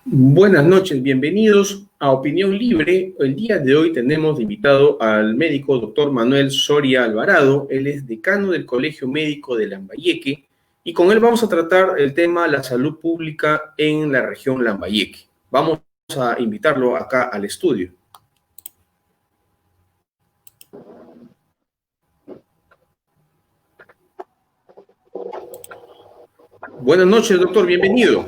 Buenas noches, bienvenidos a Opinión Libre. El día de hoy tenemos de invitado al médico doctor Manuel Soria Alvarado. Él es decano del Colegio Médico de Lambayeque y con él vamos a tratar el tema de la salud pública en la región Lambayeque. Vamos a invitarlo acá al estudio. Buenas noches, doctor, bienvenido.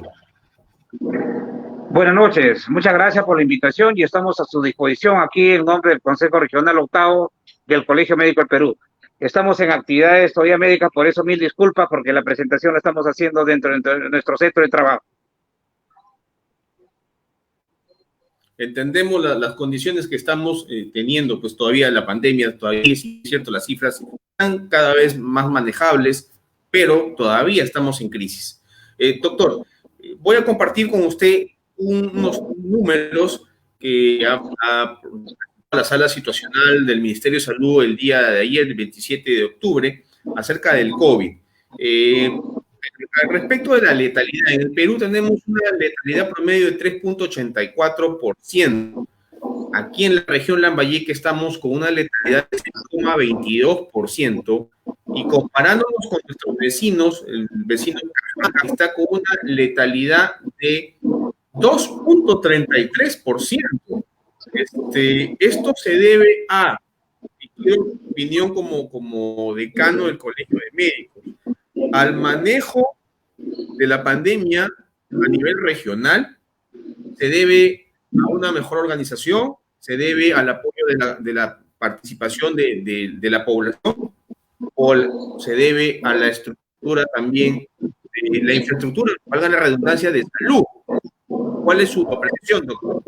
Buenas noches, muchas gracias por la invitación y estamos a su disposición aquí en nombre del Consejo Regional Octavo del Colegio Médico del Perú. Estamos en actividades todavía médicas, por eso mil disculpas porque la presentación la estamos haciendo dentro de nuestro centro de trabajo. Entendemos las condiciones que estamos teniendo, pues todavía la pandemia, todavía es cierto, las cifras están cada vez más manejables, pero todavía estamos en crisis. Doctor, voy a compartir con usted unos números que ha la sala situacional del Ministerio de Salud el día de ayer, el 27 de octubre, acerca del COVID. Respecto de la letalidad, en el Perú tenemos una letalidad promedio de 3.84%. Aquí en la región Lambayeque estamos con una letalidad de 6,22% y comparándonos con nuestros vecinos, el vecino Cajamarca está con una letalidad de 2,33%. Esto se debe a, mi opinión como decano del Colegio de Médicos, al manejo de la pandemia a nivel regional, se debe a una mejor organización, se debe al apoyo de la participación de la población, o se debe a la estructura también, de la infraestructura, valga la redundancia, de salud. ¿Cuál es su apreciación, doctor?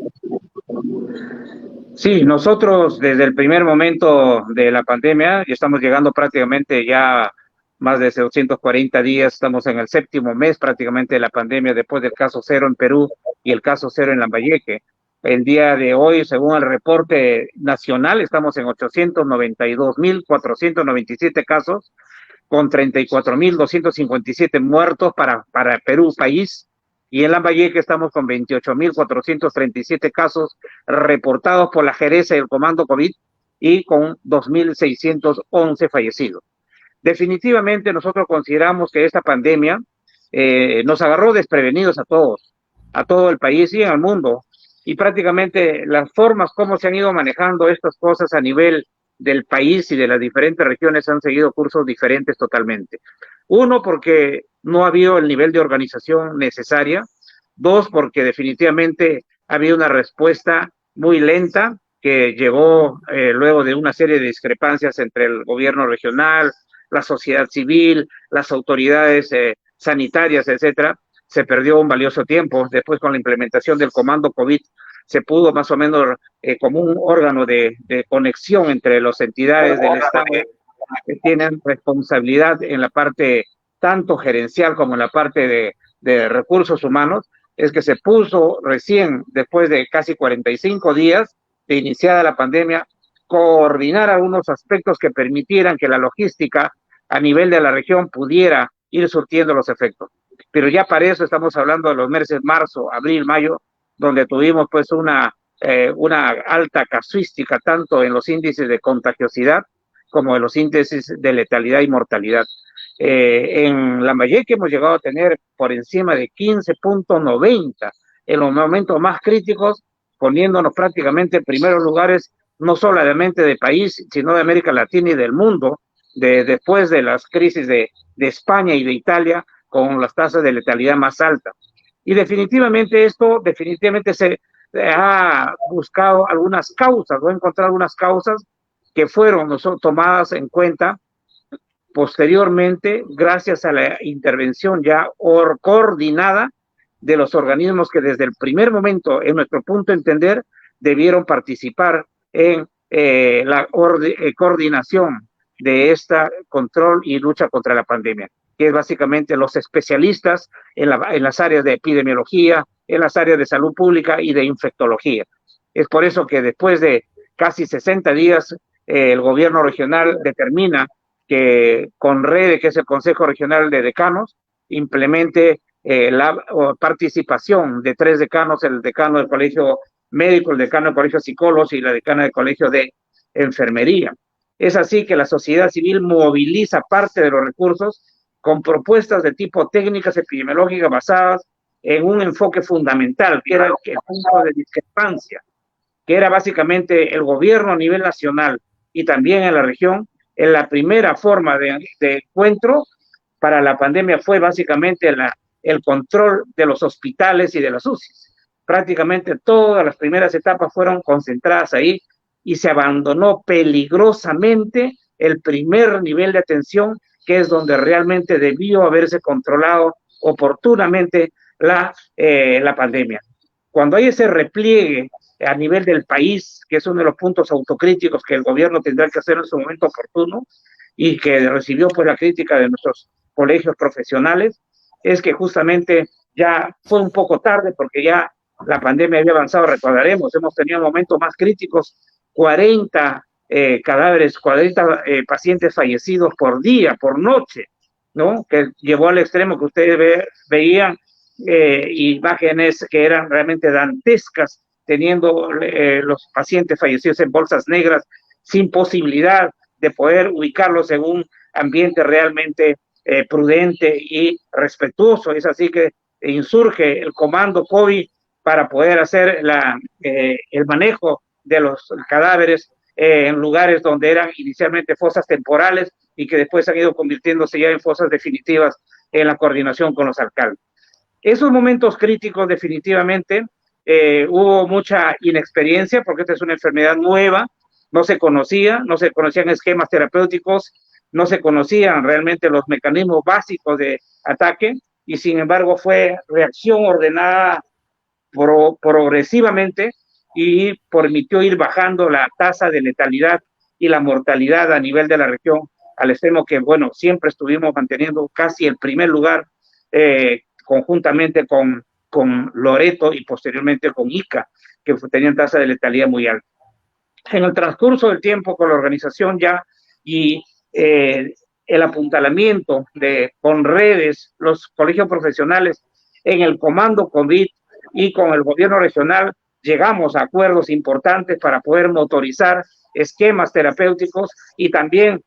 Sí, nosotros desde el primer momento de la pandemia, y estamos llegando prácticamente ya más de 240 días, estamos en el séptimo mes prácticamente de la pandemia después del caso cero en Perú y el caso cero en Lambayeque. El día de hoy, según el reporte nacional, estamos en 892.497 casos, con 34.257 muertos para Perú, país, y en Lambayeque estamos con 28.437 casos reportados por la gerencia del Comando COVID y con 2.611 fallecidos. Definitivamente nosotros consideramos que esta pandemia nos agarró desprevenidos a todos, a todo el país y al mundo, y prácticamente las formas como se han ido manejando estas cosas a nivel del país y de las diferentes regiones han seguido cursos diferentes totalmente. Uno, porque no ha habido el nivel de organización necesaria. Dos, porque definitivamente ha habido una respuesta muy lenta que llegó luego de una serie de discrepancias entre el gobierno regional, la sociedad civil, las autoridades sanitarias, etcétera. Se perdió un valioso tiempo. Después, con la implementación del Comando COVID, se pudo más o menos como un órgano de conexión entre las entidades del Estado que tienen responsabilidad en la parte tanto gerencial como en la parte de recursos humanos, es que se puso recién, después de casi 45 días de iniciada la pandemia, coordinar algunos aspectos que permitieran que la logística a nivel de la región pudiera ir surtiendo los efectos. Pero ya para eso estamos hablando de los meses marzo, abril, mayo, donde tuvimos pues una alta casuística tanto en los índices de contagiosidad como en los índices de letalidad y mortalidad. En Lambayeque hemos llegado a tener por encima de 15,90 en los momentos más críticos, poniéndonos prácticamente en primeros lugares, no solamente de país, sino de América Latina y del mundo, después de las crisis de España y de Italia, con las tasas de letalidad más altas. Y definitivamente esto, se ha buscado algunas causas, o encontrado algunas causas que fueron tomadas en cuenta posteriormente gracias a la intervención ya coordinada de los organismos que desde el primer momento, en nuestro punto de entender, debieron participar en la coordinación de esta control y lucha contra la pandemia, que es básicamente los especialistas en las áreas de epidemiología, en las áreas de salud pública y de infectología. Es por eso que después de casi 60 días, el gobierno regional determina que CONREDE, que es el Consejo Regional de Decanos, implemente la participación de 3 decanos, el decano del colegio médico, el decano del colegio de psicólogos y la decana del colegio de enfermería. Es así que la sociedad civil moviliza parte de los recursos con propuestas de tipo técnicas epidemiológicas basadas en un enfoque fundamental, que era el punto de discrepancia, que era básicamente el gobierno a nivel nacional y también en la región. En la primera forma de encuentro para la pandemia fue básicamente el control de los hospitales y de las UCIs. Prácticamente todas las primeras etapas fueron concentradas ahí y se abandonó peligrosamente el primer nivel de atención, que es donde realmente debió haberse controlado oportunamente la pandemia. Cuando hay ese repliegue a nivel del país, que es uno de los puntos autocríticos que el gobierno tendrá que hacer en su momento oportuno y que recibió pues la crítica de nuestros colegios profesionales, es que justamente ya fue un poco tarde porque ya la pandemia había avanzado. Recordaremos, hemos tenido momentos más críticos, 40 cadáveres, 40 pacientes fallecidos por día, por noche, ¿no? Que llevó al extremo que ustedes veían imágenes que eran realmente dantescas, teniendo los pacientes fallecidos en bolsas negras, sin posibilidad de poder ubicarlos en un ambiente realmente prudente y respetuoso. Es así que insurge el comando COVID para poder hacer el manejo de los cadáveres en lugares donde eran inicialmente fosas temporales y que después han ido convirtiéndose ya en fosas definitivas en la coordinación con los alcaldes. Esos momentos críticos definitivamente hubo mucha inexperiencia porque esta es una enfermedad nueva, no se conocían esquemas terapéuticos, no se conocían realmente los mecanismos básicos de ataque y sin embargo fue reacción ordenada progresivamente y permitió ir bajando la tasa de letalidad y la mortalidad a nivel de la región, al extremo que, bueno, siempre estuvimos manteniendo casi el primer lugar conjuntamente con Loreto y posteriormente con Ica, que tenían tasa de letalidad muy alta. En el transcurso del tiempo con la organización ya y el apuntalamiento con redes, los colegios profesionales en el comando COVID y con el gobierno regional, llegamos a acuerdos importantes para poder motorizar esquemas terapéuticos y también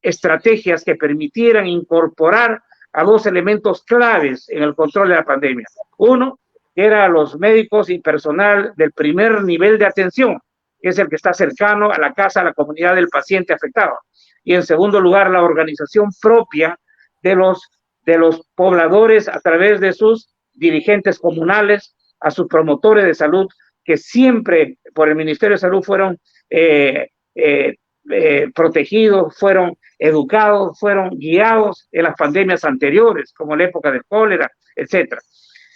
estrategias que permitieran incorporar a 2 elementos claves en el control de la pandemia. Uno, que era los médicos y personal del primer nivel de atención, que es el que está cercano a la casa, a la comunidad del paciente afectado. Y en segundo lugar, la organización propia de los pobladores a través de sus dirigentes comunales, a sus promotores de salud, que siempre por el Ministerio de Salud fueron protegidos, fueron educados, fueron guiados en las pandemias anteriores, como la época del cólera, etcétera.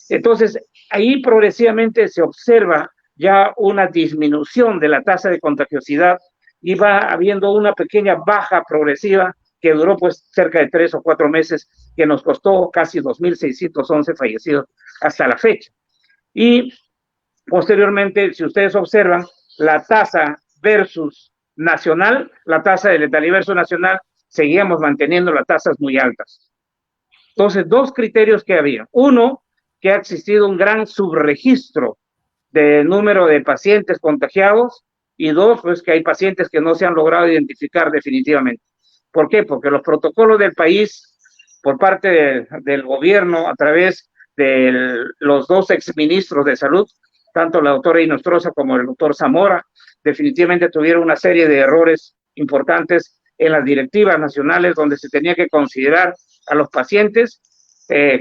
Entonces, ahí progresivamente se observa ya una disminución de la tasa de contagiosidad y va habiendo una pequeña baja progresiva que duró pues cerca de 3 o 4 meses, que nos costó casi 2.611 fallecidos hasta la fecha. Y posteriormente, si ustedes observan, la tasa versus nacional, la tasa de letalidad versus nacional, seguíamos manteniendo las tasas muy altas. Entonces, 2 criterios que había. Uno, que ha existido un gran subregistro de número de pacientes contagiados y 2, pues que hay pacientes que no se han logrado identificar definitivamente. ¿Por qué? Porque los protocolos del país, por parte del gobierno, a través de los 2 exministros de salud, tanto la doctora Inostroza como el doctor Zamora, definitivamente tuvieron una serie de errores importantes en las directivas nacionales donde se tenía que considerar a los pacientes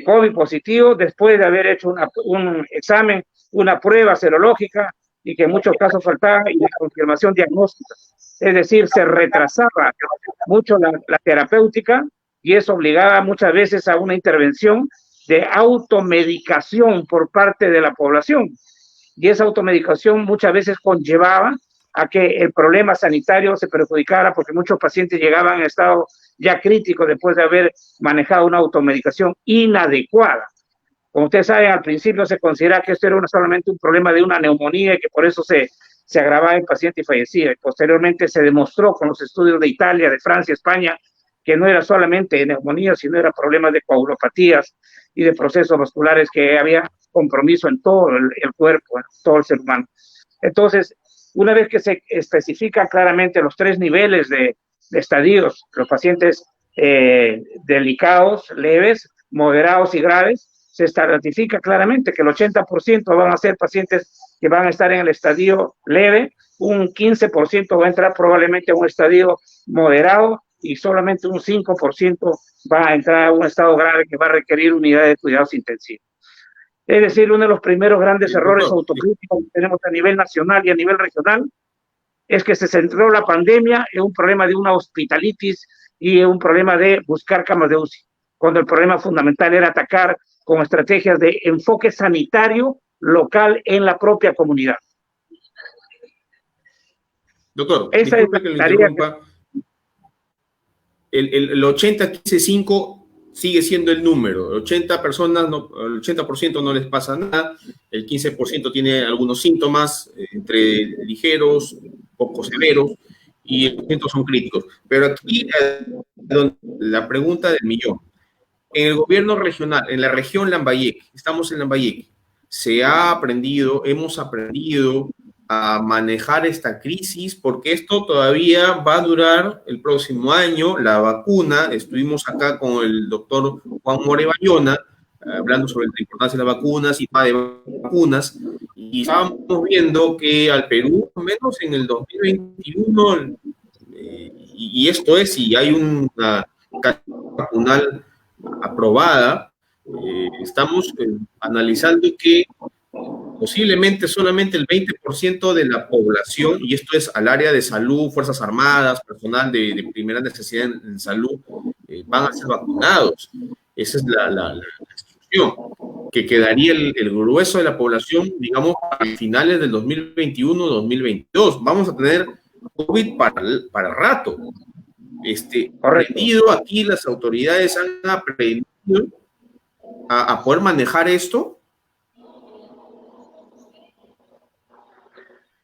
COVID positivo después de haber hecho un examen, una prueba serológica y que en muchos casos faltaba y la confirmación diagnóstica. Es decir, se retrasaba mucho la terapéutica y eso obligaba muchas veces a una intervención de automedicación por parte de la población. Y esa automedicación muchas veces conllevaba a que el problema sanitario se perjudicara porque muchos pacientes llegaban en estado ya crítico después de haber manejado una automedicación inadecuada. Como ustedes saben, al principio se considera que esto era solamente un problema de una neumonía y que por eso se agravaba el paciente y fallecía. Y posteriormente se demostró con los estudios de Italia, de Francia, España, que no era solamente neumonía, sino era problemas de coagulopatías y de procesos vasculares, que había compromiso en todo el cuerpo, en todo el ser humano. Entonces, una vez que se especifican claramente los 3 niveles de estadios, los pacientes delicados, leves, moderados y graves, se estratifica claramente que el 80% van a ser pacientes que van a estar en el estadio leve, un 15% va a entrar probablemente a un estadio moderado y solamente un 5% va a entrar a un estado grave que va a requerir unidades de cuidados intensivos. Es decir, uno de los primeros grandes errores autocríticos que tenemos a nivel nacional y a nivel regional es que se centró la pandemia en un problema de una hospitalitis y un problema de buscar camas de UCI, cuando el problema fundamental era atacar con estrategias de enfoque sanitario local en la propia comunidad. Doctor, disculpe que lo interrumpa. El 80-15-5 sigue siendo el número. 80 personas, el 80% no les pasa nada, el 15% tiene algunos síntomas, entre ligeros, poco severos, y el 100% son críticos. Pero aquí, la pregunta del millón. En el gobierno regional, en la región Lambayeque, estamos en Lambayeque, hemos aprendido a manejar esta crisis, porque esto todavía va a durar el próximo año. La vacuna, estuvimos acá con el doctor Juan More Bayona, hablando sobre la importancia de las vacunas y de vacunas, y estábamos viendo que al Perú, al menos en el 2021, y esto es, si hay una vacunal aprobada, estamos analizando que posiblemente solamente el 20% de la población, y esto es al área de salud, Fuerzas Armadas, personal de primera necesidad en salud, van a ser vacunados. Esa es la instrucción, que quedaría el grueso de la población, digamos, a finales del 2021-2022. Vamos a tener COVID para rato. Aprendido aquí, las autoridades han aprendido a poder manejar esto.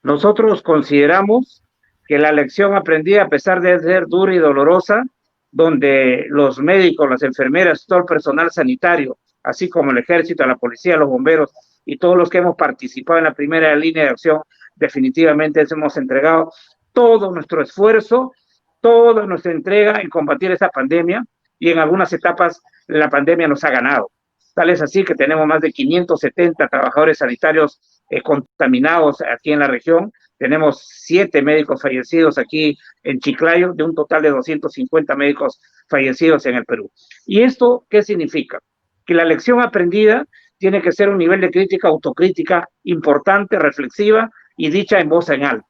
Nosotros consideramos que la lección aprendida, a pesar de ser dura y dolorosa, donde los médicos, las enfermeras, todo el personal sanitario, así como el ejército, la policía, los bomberos y todos los que hemos participado en la primera línea de acción, definitivamente hemos entregado todo nuestro esfuerzo, toda nuestra entrega en combatir esta pandemia, y en algunas etapas la pandemia nos ha ganado. Tal es así que tenemos más de 570 trabajadores sanitarios contaminados aquí en la región. Tenemos 7 médicos fallecidos aquí en Chiclayo, de un total de 250 médicos fallecidos en el Perú. ¿Y esto qué significa? Que la lección aprendida tiene que ser un nivel de crítica, autocrítica importante, reflexiva y dicha en voz en alto.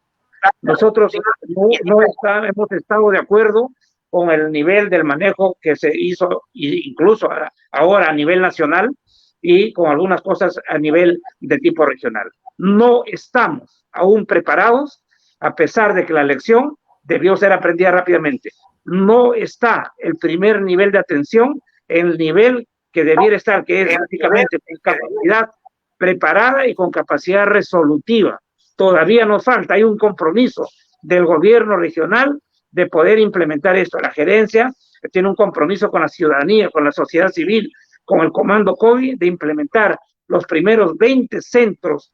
Nosotros hemos estado de acuerdo con el nivel del manejo que se hizo, incluso ahora a nivel nacional, y con algunas cosas a nivel de tipo regional. No estamos aún preparados, a pesar de que la lección debió ser aprendida rápidamente. No está el primer nivel de atención en el nivel que debiera estar, que es básicamente con capacidad preparada y con capacidad resolutiva. Todavía nos falta, hay un compromiso del gobierno regional de poder implementar esto. La gerencia tiene un compromiso con la ciudadanía, con la sociedad civil, con el comando COVID, de implementar los primeros 20 centros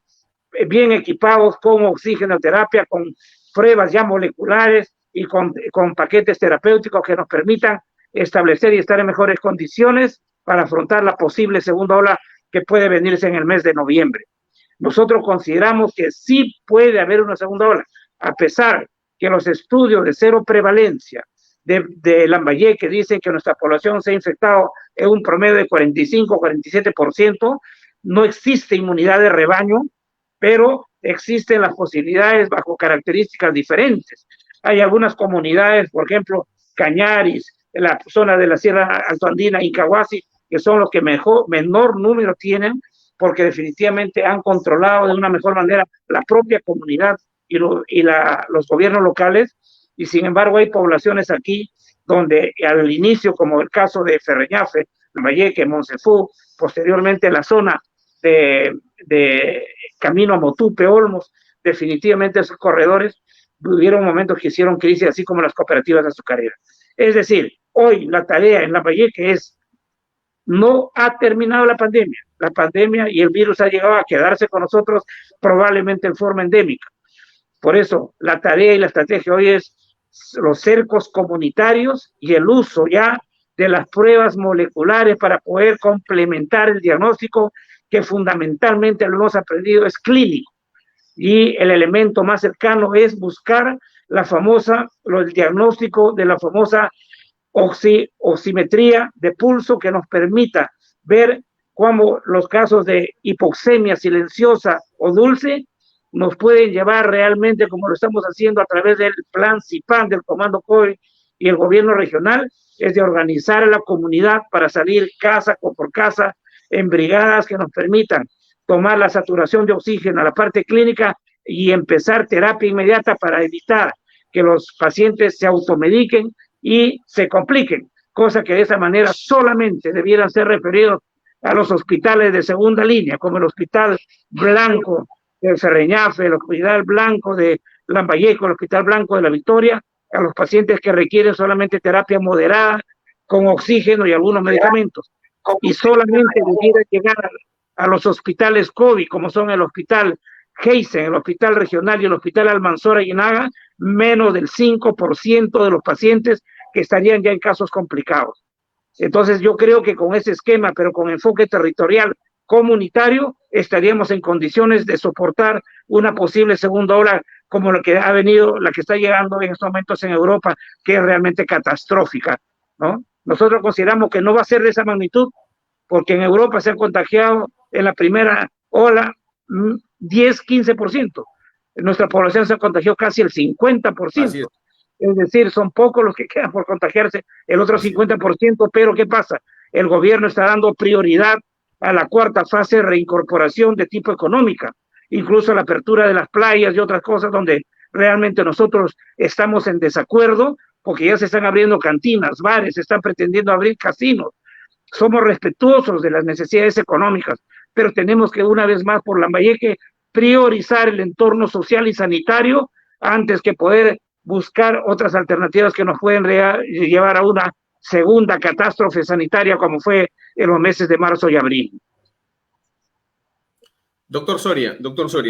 bien equipados con oxigenoterapia, con pruebas ya moleculares y con paquetes terapéuticos que nos permitan establecer y estar en mejores condiciones para afrontar la posible segunda ola que puede venirse en el mes de noviembre. Nosotros consideramos que sí puede haber una segunda ola, a pesar que los estudios de cero prevalencia de Lambayeque dicen que nuestra población se ha infectado en un promedio de 45-47%, no existe inmunidad de rebaño, pero existen las posibilidades bajo características diferentes. Hay algunas comunidades, por ejemplo, Cañaris, en la zona de la Sierra Altoandina, Incahuasi, que son los que menor número tienen, porque definitivamente han controlado de una mejor manera la propia comunidad y los gobiernos locales, y sin embargo hay poblaciones aquí donde al inicio, como el caso de Ferreñafe, Lambayeque, Moncefú, posteriormente la zona de Camino a Motupe, Olmos, definitivamente esos corredores tuvieron momentos que hicieron crisis, así como las cooperativas azucareras. Es decir, Hoy la tarea en Lambayeque es, no ha terminado la pandemia y el virus ha llegado a quedarse con nosotros probablemente en forma endémica. Por eso la tarea y la estrategia hoy es los cercos comunitarios y el uso ya de las pruebas moleculares para poder complementar el diagnóstico, que fundamentalmente lo hemos aprendido es clínico, y el elemento más cercano es buscar el diagnóstico de la famosa oximetría de pulso, que nos permita ver cómo los casos de hipoxemia silenciosa o dulce nos pueden llevar realmente, como lo estamos haciendo a través del plan CIPAN del Comando COE y el gobierno regional, es de organizar a la comunidad para salir casa por casa en brigadas que nos permitan tomar la saturación de oxígeno a la parte clínica y empezar terapia inmediata para evitar que los pacientes se automediquen y se compliquen, cosa que de esa manera solamente debieran ser referidos a los hospitales de segunda línea, como el Hospital Blanco de Ferreñafe, el Hospital Blanco de Lambayeque, el Hospital Blanco de La Victoria, a los pacientes que requieren solamente terapia moderada, con oxígeno y algunos medicamentos. Y solamente debiera llegar a los hospitales COVID, como son el Hospital Heisen, el Hospital Regional y el Hospital Almanzora y Naga, menos del 5% de los pacientes que estarían ya en casos complicados. Entonces yo creo que con ese esquema, pero con enfoque territorial comunitario, estaríamos en condiciones de soportar una posible segunda ola como la que ha venido, la que está llegando en estos momentos en Europa, que es realmente catastrófica, ¿no? Nosotros consideramos que no va a ser de esa magnitud, porque en Europa se han contagiado en la primera ola 10-15%. Nuestra población se contagió casi el 50%. Es decir, son pocos los que quedan por contagiarse, el otro 50%, pero ¿qué pasa? El gobierno está dando prioridad a la cuarta fase de reincorporación de tipo económica, incluso la apertura de las playas y otras cosas donde realmente nosotros estamos en desacuerdo, porque ya se están abriendo cantinas, bares, se están pretendiendo abrir casinos. Somos respetuosos de las necesidades económicas, pero tenemos que una vez más por Lambayeque priorizar el entorno social y sanitario antes que poder buscar otras alternativas que nos pueden llevar a una segunda catástrofe sanitaria como fue en los meses de marzo y abril. Doctor Soria,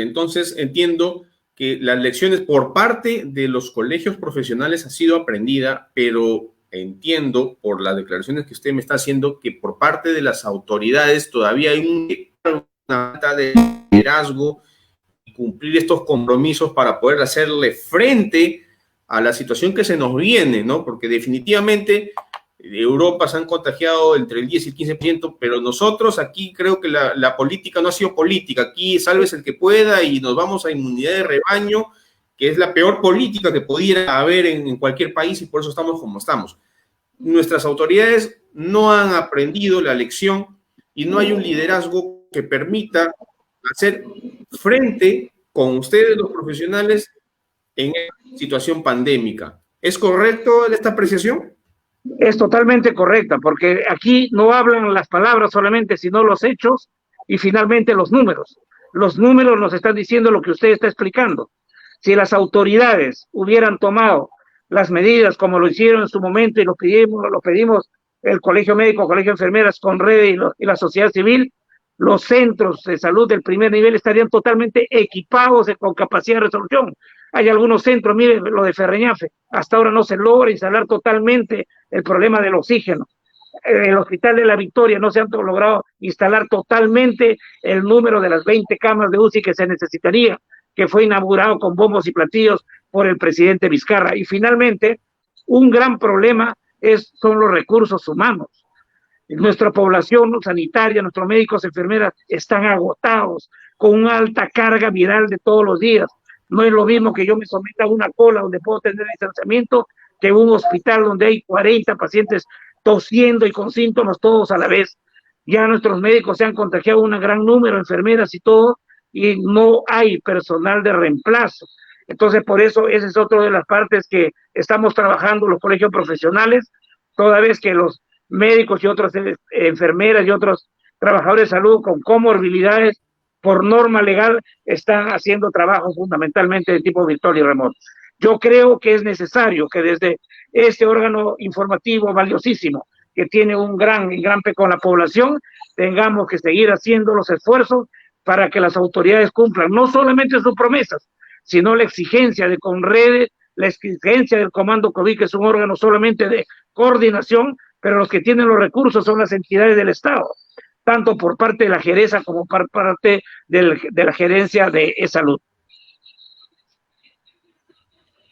entonces entiendo que las lecciones por parte de los colegios profesionales ha sido aprendida, pero entiendo por las declaraciones que usted me está haciendo que por parte de las autoridades todavía hay una falta de liderazgo y cumplir estos compromisos para poder hacerle frente a la situación que se nos viene, ¿no? Porque definitivamente de Europa se han contagiado entre el 10 y el 15%, pero nosotros aquí creo que la política no ha sido política. Aquí sálvese el que pueda y nos vamos a inmunidad de rebaño, que es la peor política que pudiera haber en cualquier país y por eso estamos como estamos. Nuestras autoridades no han aprendido la lección y no hay un liderazgo que permita hacer frente con ustedes, los profesionales, en esta situación pandémica. ¿Es correcto esta apreciación? Es totalmente correcta, porque aquí no hablan las palabras solamente, sino los hechos y finalmente los números. Los números nos están diciendo lo que usted está explicando. Si las autoridades hubieran tomado las medidas como lo hicieron en su momento y lo pedimos el Colegio Médico, Colegio de Enfermeras, Conrede y la sociedad civil, los centros de salud del primer nivel estarían totalmente equipados con capacidad de resolución. Hay algunos centros, mire lo de Ferreñafe, hasta ahora no se logra instalar totalmente el problema del oxígeno. El Hospital de La Victoria no se han logrado instalar totalmente el número de las 20 camas de UCI que se necesitaría, que fue inaugurado con bombos y platillos por el presidente Vizcarra. Y finalmente, un gran problema son los recursos humanos. Nuestra población sanitaria, nuestros médicos, enfermeras están agotados con una alta carga viral de todos los días. No es lo mismo que yo me someta a una cola donde puedo tener distanciamiento que un hospital donde hay 40 pacientes tosiendo y con síntomas todos a la vez. Ya nuestros médicos se han contagiado un gran número, enfermeras y todo, y no hay personal de reemplazo. Entonces, por eso, esa es otra de las partes que estamos trabajando los colegios profesionales, toda vez que los médicos y otras enfermeras y otros trabajadores de salud con comorbilidades por norma legal están haciendo trabajo fundamentalmente de tipo virtual y remoto. Yo creo que es necesario que desde este órgano informativo valiosísimo, que tiene un gran con la población, tengamos que seguir haciendo los esfuerzos para que las autoridades cumplan no solamente sus promesas, sino la exigencia de Conrede, la exigencia del Comando COVID, que es un órgano solamente de coordinación, pero los que tienen los recursos son las entidades del Estado, tanto por parte de la Gereza como por parte de la Gerencia de Salud.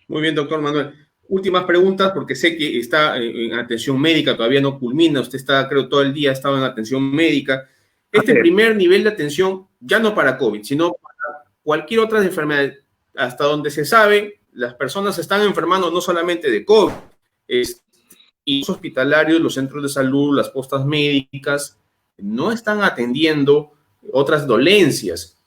Muy bien, doctor Manuel. Últimas preguntas, porque sé que está en atención médica, todavía no culmina, usted está, creo, todo el día ha estado en atención médica. Este primer nivel de atención, ya no para COVID, sino para cualquier otra enfermedad, hasta donde se sabe, las personas se están enfermando no solamente de COVID, y los hospitalarios, los centros de salud, las postas médicas, no están atendiendo otras dolencias.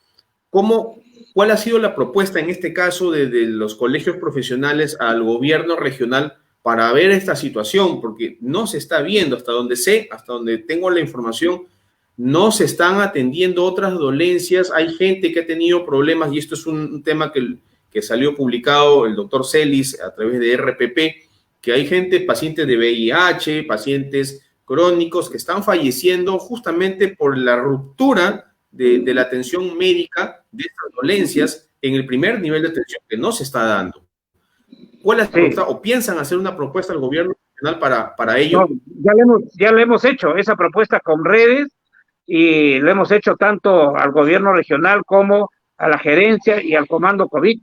¿Cuál ha sido la propuesta en este caso de los colegios profesionales al gobierno regional para ver esta situación? Porque no se está viendo, hasta donde sé, hasta donde tengo la información, no se están atendiendo otras dolencias. Hay gente que ha tenido problemas, y esto es un tema que salió publicado el doctor Celis a través de RPP, que hay gente, pacientes de VIH, pacientes crónicos que están falleciendo justamente por la ruptura de la atención médica de estas dolencias en el primer nivel de atención que no se está dando. ¿Cuál es la propuesta, o piensan hacer una propuesta al gobierno nacional para ello? No, ya le hemos hecho esa propuesta con redes, y lo hemos hecho tanto al gobierno regional como a la gerencia y al comando COVID.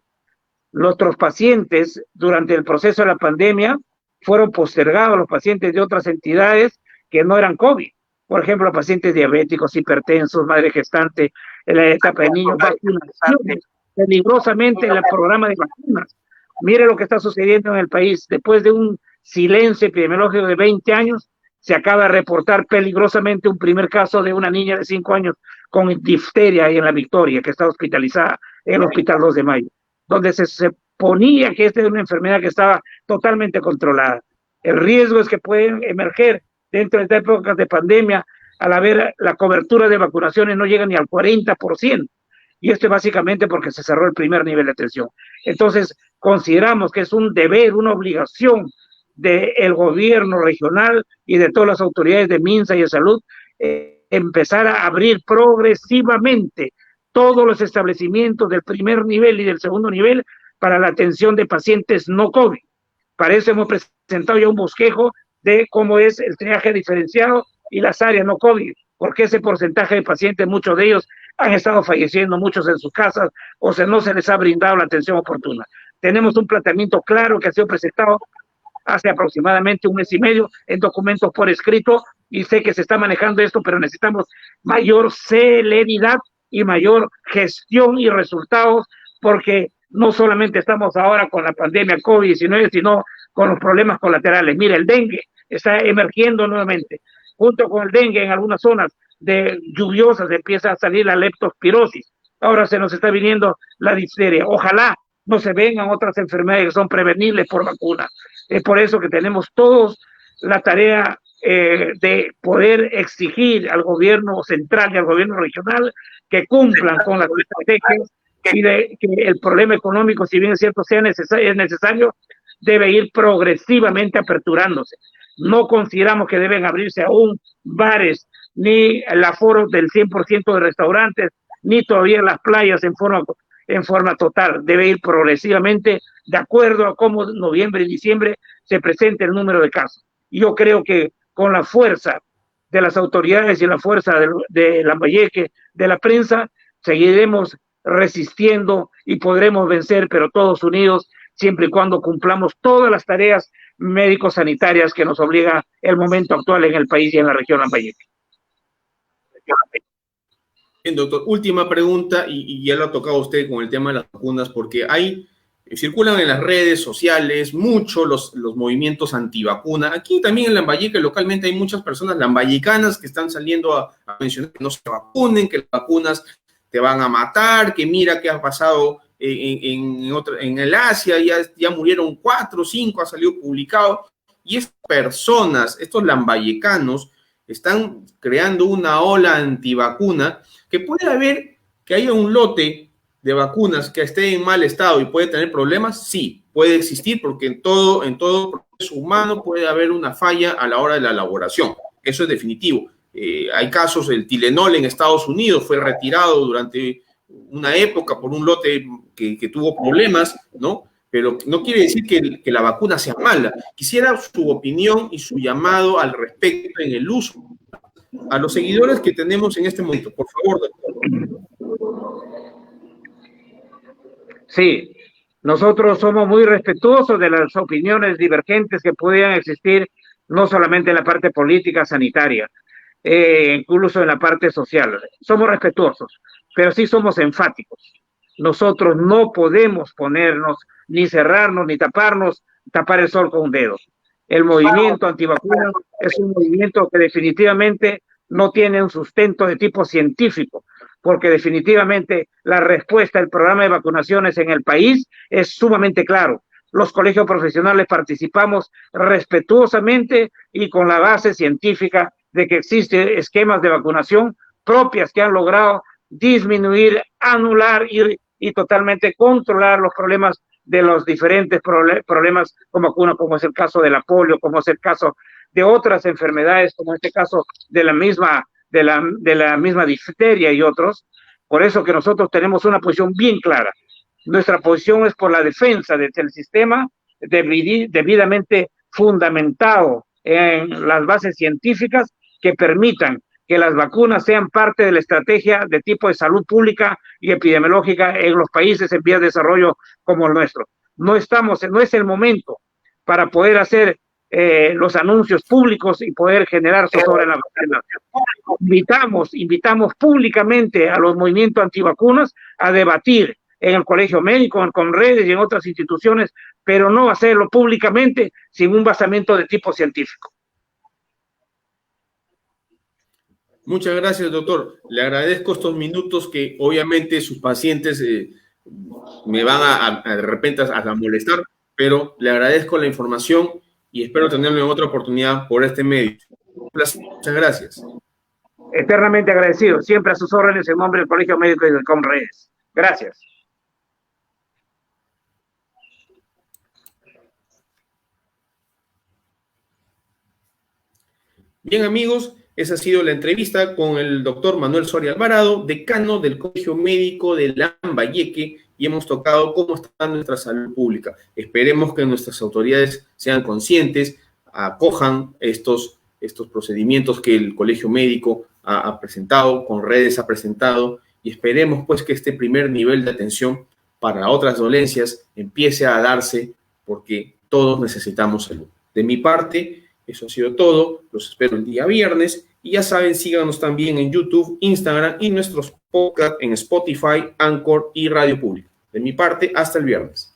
Nuestros pacientes durante el proceso de la pandemia fueron postergados, los pacientes de otras entidades que no eran COVID. Por ejemplo, pacientes diabéticos, hipertensos, madre gestante, en la etapa de niños, vacunaciones, peligrosamente en el programa de vacunas. Mire lo que está sucediendo en el país. Después de un silencio epidemiológico de 20 años, se acaba de reportar peligrosamente un primer caso de una niña de 5 años con difteria ahí en La Victoria, que está hospitalizada en el Hospital 2 de Mayo, donde se ponía que esta es una enfermedad que estaba totalmente controlada. El riesgo es que pueden emerger dentro de estas épocas de pandemia, al haber la cobertura de vacunaciones no llega ni al 40%, y esto es básicamente porque se cerró el primer nivel de atención. Entonces, consideramos que es un deber, una obligación del gobierno regional y de todas las autoridades de MINSA y de salud, empezar a abrir progresivamente todos los establecimientos del primer nivel y del segundo nivel para la atención de pacientes no COVID. Para eso hemos presentado ya un bosquejo de cómo es el triaje diferenciado y las áreas no COVID, porque ese porcentaje de pacientes, muchos de ellos han estado falleciendo, muchos en sus casas, o sea, no se les ha brindado la atención oportuna. Tenemos un planteamiento claro que ha sido presentado hace aproximadamente un mes y medio en documentos por escrito, y sé que se está manejando esto, pero necesitamos mayor celeridad y mayor gestión y resultados, porque no solamente estamos ahora con la pandemia COVID-19, sino con los problemas colaterales. Mira, el dengue está emergiendo nuevamente. Junto con el dengue, en algunas zonas de lluviosas empieza a salir la leptospirosis. Ahora se nos está viniendo la difteria. Ojalá no se vengan otras enfermedades que son prevenibles por vacuna. Es por eso que tenemos todos la tarea de poder exigir al gobierno central y al gobierno regional que cumplan con las estrategias, y de que el problema económico, si bien es cierto es necesario, debe ir progresivamente aperturándose. No consideramos que deben abrirse aún bares, ni el aforo del 100% de restaurantes, ni todavía las playas en forma total. Debe ir progresivamente de acuerdo a cómo noviembre y diciembre se presente el número de casos. Y yo creo que con la fuerza de las autoridades y la fuerza de Lambayeque, de la prensa, seguiremos resistiendo y podremos vencer, pero todos unidos, siempre y cuando cumplamos todas las tareas médico-sanitarias que nos obliga el momento actual en el país y en la región Lambayeque. Bien, doctor, última pregunta, y ya lo ha tocado usted con el tema de las vacunas, porque circulan en las redes sociales mucho los movimientos antivacuna. Aquí también en Lambayeque localmente hay muchas personas lambayecanas que están saliendo a mencionar que no se vacunen, que las vacunas te van a matar, que mira qué ha pasado en el Asia, ya murieron 4 o 5, ha salido publicado, y estas personas, estos lambayecanos, están creando una ola antivacuna, que puede haber que haya un lote de vacunas que esté en mal estado y puede tener problemas, sí, puede existir, porque en todo proceso humano puede haber una falla a la hora de la elaboración. Eso es definitivo. Hay casos, el Tylenol en Estados Unidos fue retirado durante una época por un lote que tuvo problemas, ¿no? Pero no quiere decir que la vacuna sea mala. Quisiera su opinión y su llamado al respecto en el uso a los seguidores que tenemos en este momento. Por favor, doctor. Sí, nosotros somos muy respetuosos de las opiniones divergentes que pudieran existir, no solamente en la parte política, sanitaria, incluso en la parte social. Somos respetuosos, pero sí somos enfáticos. Nosotros no podemos ponernos, ni cerrarnos, ni taparnos, tapar el sol con un dedo. El movimiento antivacuna es un movimiento que definitivamente no tiene un sustento de tipo científico, porque definitivamente la respuesta al programa de vacunaciones en el país es sumamente claro. Los colegios profesionales participamos respetuosamente y con la base científica de que existen esquemas de vacunación propias que han logrado disminuir, anular y totalmente controlar los problemas de los diferentes problemas con vacunas, como es el caso de la polio, como es el caso de otras enfermedades, como este caso de la misma difteria y otros. Por eso que nosotros tenemos una posición bien clara. Nuestra posición es por la defensa del sistema debidamente fundamentado en las bases científicas que permitan que las vacunas sean parte de la estrategia de tipo de salud pública y epidemiológica en los países en vías de desarrollo como el nuestro. No es el momento para poder hacer los anuncios públicos y poder generar sobre la vacunación. Invitamos públicamente a los movimientos antivacunas a debatir en el Colegio Médico, en Conredes y en otras instituciones, pero no hacerlo públicamente sin un basamento de tipo científico. Muchas gracias, doctor. Le agradezco estos minutos que obviamente sus pacientes me van de repente a molestar, pero le agradezco la información y espero tenerlo en otra oportunidad por este medio. Muchas gracias. Eternamente agradecido. Siempre a sus órdenes en nombre del Colegio Médico y del Conredes. Gracias. Bien, amigos, esa ha sido la entrevista con el doctor Manuel Soria Alvarado, decano del Colegio Médico de Lambayeque, y hemos tocado cómo está nuestra salud pública. Esperemos que nuestras autoridades sean conscientes, acojan estos procedimientos que el Colegio Médico ha presentado, Conredes ha presentado, y esperemos pues que este primer nivel de atención para otras dolencias empiece a darse, porque todos necesitamos salud. De mi parte, eso ha sido todo. Los espero el día viernes. Y ya saben, síganos también en YouTube, Instagram y nuestros podcasts en Spotify, Anchor y Radio Pública. De mi parte, hasta el viernes.